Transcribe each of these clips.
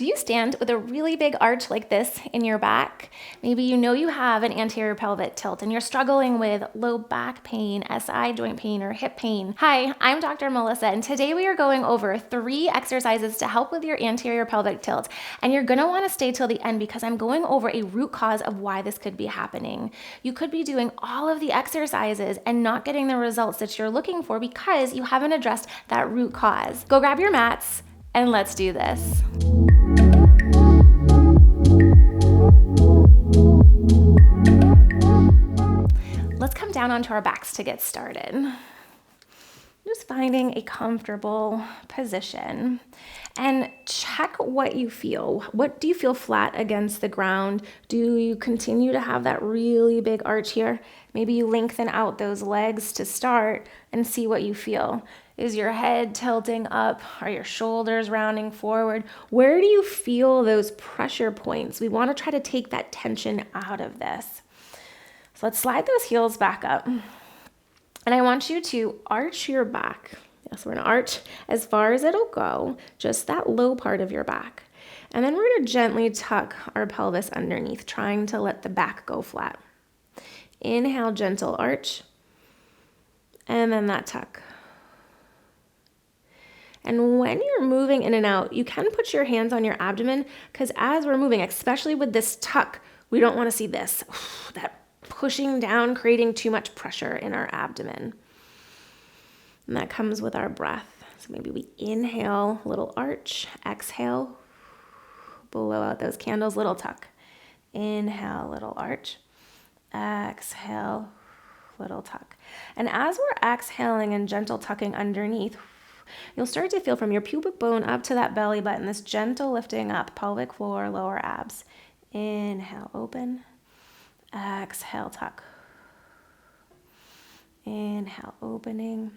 Do you stand with a really big arch like this in your back? Maybe you know you have an anterior pelvic tilt and you're struggling with low back pain, SI joint pain, or hip pain. Hi, I'm Dr. Melissa, and today we are going over 3 exercises to help with your anterior pelvic tilt. And you're gonna wanna stay till the end because I'm going over a root cause of why this could be happening. You could be doing all of the exercises and not getting the results that you're looking for because you haven't addressed that root cause. Go grab your mats and let's do this. Let's come down onto our backs to get started. Just finding a comfortable position and check what you feel. What do you feel flat against the ground? Do you continue to have that really big arch here? Maybe you lengthen out those legs to start and see what you feel. Is your head tilting up? Are your shoulders rounding forward? Where do you feel those pressure points? We want to try to take that tension out of this. So let's slide those heels back up. And I want you to arch your back. Yes, we're gonna arch as far as it'll go, just that low part of your back. And then we're gonna gently tuck our pelvis underneath, trying to let the back go flat. Inhale, gentle arch, and then that tuck. And when you're moving in and out, you can put your hands on your abdomen because as we're moving, especially with this tuck, we don't wanna see this, that pushing down, creating too much pressure in our abdomen. And that comes with our breath. So maybe we inhale, little arch, exhale, blow out those candles, little tuck. Inhale, little arch, exhale, little tuck. And as we're exhaling and gentle tucking underneath, you'll start to feel from your pubic bone up to that belly button, this gentle lifting up, pelvic floor, lower abs. Inhale, open. Exhale, tuck. Inhale, opening.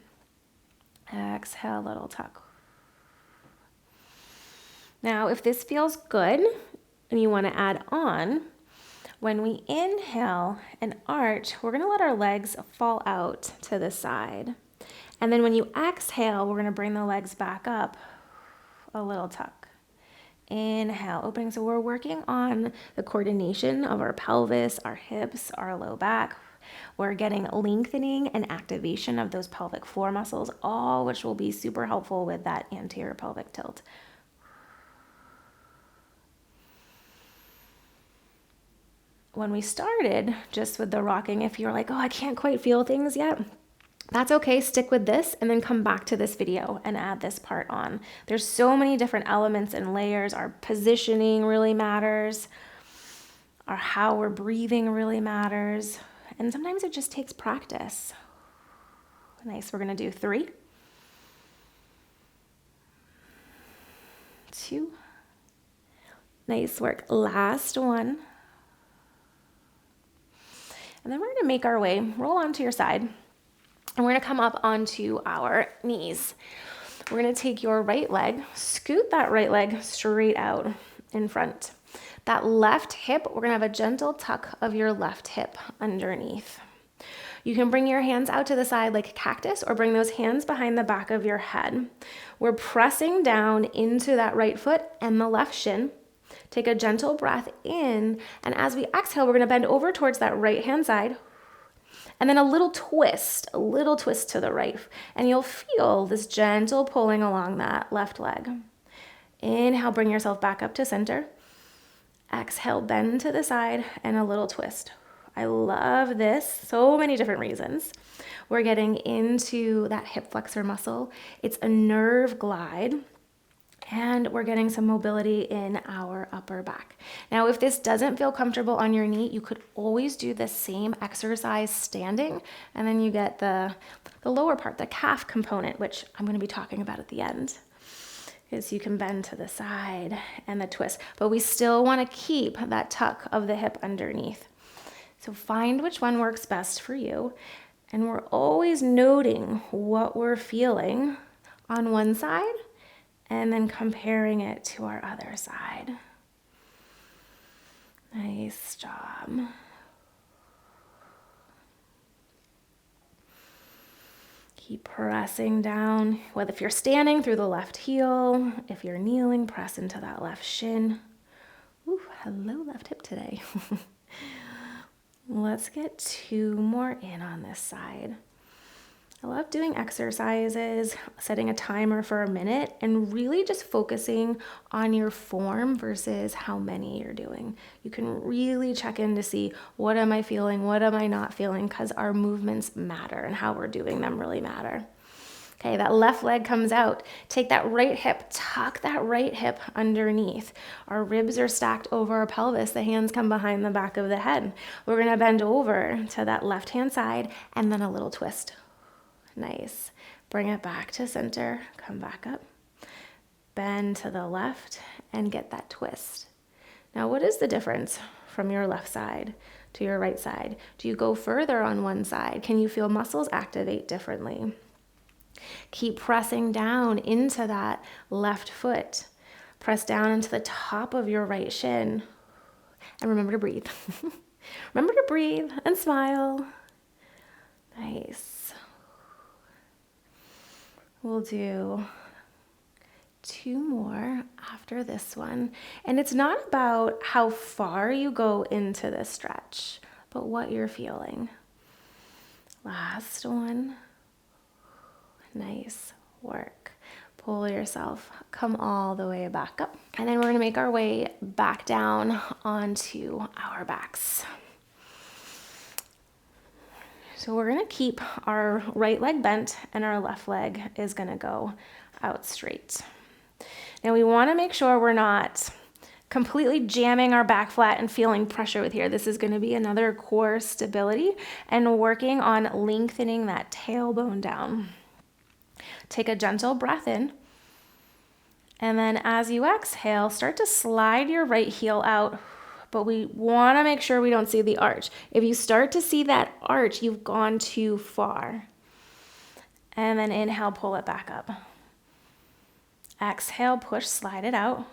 Exhale, little tuck. Now, if this feels good and you want to add on, when we inhale and arch, we're going to let our legs fall out to the side. And then when you exhale, we're going to bring the legs back up, a little tuck. Inhale, opening. So we're working on the coordination of our pelvis, our hips, our low back. We're getting lengthening and activation of those pelvic floor muscles, all which will be super helpful with that anterior pelvic tilt. When we started just with the rocking, if you're like, oh, I can't quite feel things yet, that's okay, stick with this and then come back to this video and add this part on. There's so many different elements and layers. Our positioning really matters. Our how we're breathing really matters. And sometimes it just takes practice. Nice, we're gonna do 3, 2, nice work, last one. And then we're gonna make our way, roll onto your side. And we're gonna come up onto our knees. We're gonna take your right leg, scoot that right leg straight out in front. That left hip, we're gonna have a gentle tuck of your left hip underneath. You can bring your hands out to the side like cactus or bring those hands behind the back of your head. We're pressing down into that right foot and the left shin. Take a gentle breath in, and as we exhale, we're gonna bend over towards that right hand side. And then a little twist to the right. And you'll feel this gentle pulling along that left leg. Inhale, bring yourself back up to center. Exhale, bend to the side and a little twist. I love this, so many different reasons. We're getting into that hip flexor muscle. It's a nerve glide. And we're getting some mobility in our upper back. Now, if this doesn't feel comfortable on your knee, you could always do the same exercise standing, and then you get the lower part, the calf component, which I'm gonna be talking about at the end. Is you can bend to the side and the twist, but we still wanna keep that tuck of the hip underneath. So find which one works best for you, and we're always noting what we're feeling on one side, and then comparing it to our other side. Nice job. Keep pressing down. Whether if you're standing, through the left heel. If you're kneeling, press into that left shin. Ooh, hello, left hip today. Let's get 2 more in on this side. I love doing exercises, setting a timer for a minute, and really just focusing on your form versus how many you're doing. You can really check in to see, what am I feeling, what am I not feeling, because our movements matter and how we're doing them really matter. Okay, that left leg comes out. Take that right hip, tuck that right hip underneath. Our ribs are stacked over our pelvis. The hands come behind the back of the head. We're gonna bend over to that left-hand side and then a little twist. Nice. Bring it back to center. Come back up. Bend to the left and get that twist. Now, what is the difference from your left side to your right side? Do you go further on one side? Can you feel muscles activate differently? Keep pressing down into that left foot. Press down into the top of your right shin. And remember to breathe. Remember to breathe and smile. Nice. We'll do 2 more after this one. And it's not about how far you go into the stretch, but what you're feeling. Last one. Nice work. Pull yourself, come all the way back up. And then we're gonna make our way back down onto our backs. So we're gonna keep our right leg bent and our left leg is gonna go out straight. Now we wanna make sure we're not completely jamming our back flat and feeling pressure with here. This is gonna be another core stability and working on lengthening that tailbone down. Take a gentle breath in. And then as you exhale, start to slide your right heel out, but we want to make sure we don't see the arch. If you start to see that arch, you've gone too far. And then inhale, pull it back up. Exhale, push, slide it out.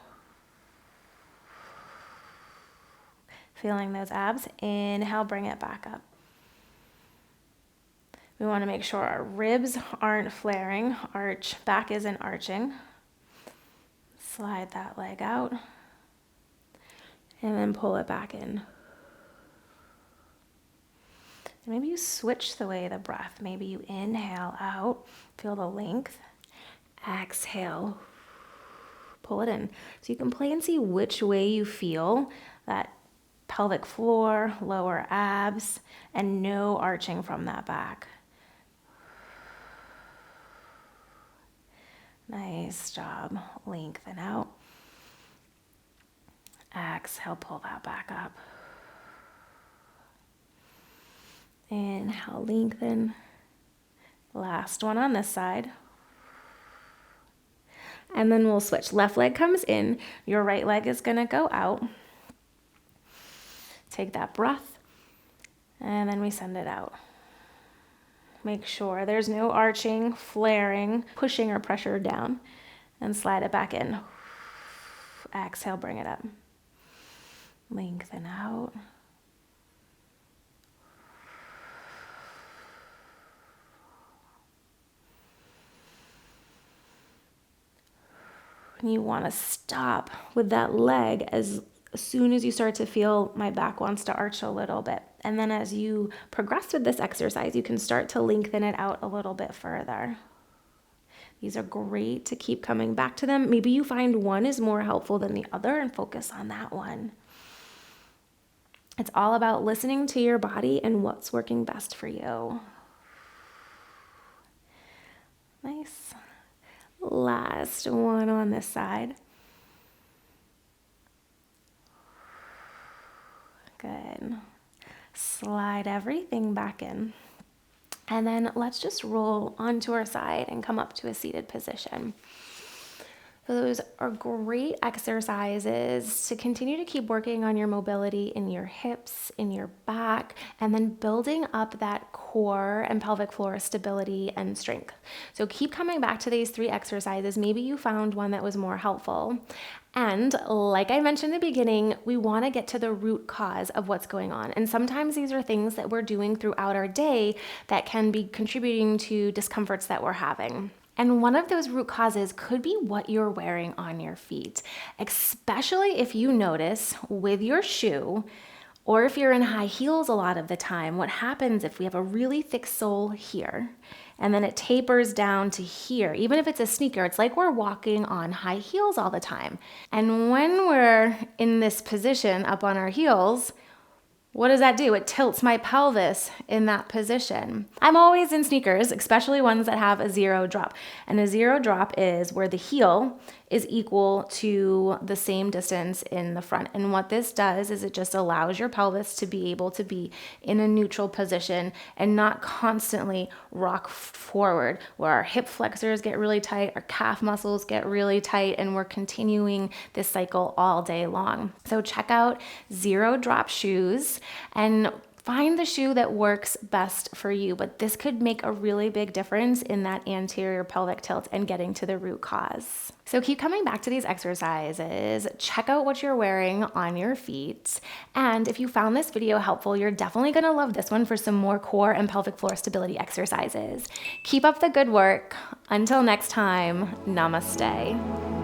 Feeling those abs. Inhale, bring it back up. We want to make sure our ribs aren't flaring, back isn't arching. Slide that leg out. And then pull it back in. Maybe you switch the way the breath. Maybe you inhale out, feel the length. Exhale, pull it in. So you can play and see which way you feel that pelvic floor, lower abs, and no arching from that back. Nice job. Lengthen out. Exhale, pull that back up. Inhale, lengthen. Last one on this side. And then we'll switch. Left leg comes in. Your right leg is going to go out. Take that breath. And then we send it out. Make sure there's no arching, flaring, pushing or pressure down. And slide it back in. Exhale, bring it up. Lengthen out. And you want to stop with that leg as soon as you start to feel my back wants to arch a little bit. And then as you progress with this exercise, you can start to lengthen it out a little bit further. These are great to keep coming back to them. Maybe you find one is more helpful than the other and focus on that one. It's all about listening to your body and what's working best for you. Nice. Last one on this side. Good. Slide everything back in. And then let's just roll onto our side and come up to a seated position. So those are great exercises to continue to keep working on your mobility in your hips, in your back, and then building up that core and pelvic floor stability and strength. So keep coming back to these 3 exercises. Maybe you found one that was more helpful. And like I mentioned in the beginning, we want to get to the root cause of what's going on. And sometimes these are things that we're doing throughout our day that can be contributing to discomforts that we're having. And one of those root causes could be what you're wearing on your feet, especially if you notice with your shoe, or if you're in high heels a lot of the time. What happens if we have a really thick sole here and then it tapers down to here? Even if it's a sneaker, it's like we're walking on high heels all the time. And when we're in this position up on our heels, what does that do? It tilts my pelvis in that position. I'm always in sneakers, especially ones that have a zero drop. And a zero drop is where the heel is equal to the same distance in the front. And what this does is it just allows your pelvis to be able to be in a neutral position and not constantly rock forward, where our hip flexors get really tight, our calf muscles get really tight, and we're continuing this cycle all day long. So check out zero drop shoes and find the shoe that works best for you. But this could make a really big difference in that anterior pelvic tilt and getting to the root cause. So keep coming back to these exercises. Check out what you're wearing on your feet. And if you found this video helpful, you're definitely going to love this one for some more core and pelvic floor stability exercises. Keep up the good work. Until next time, namaste.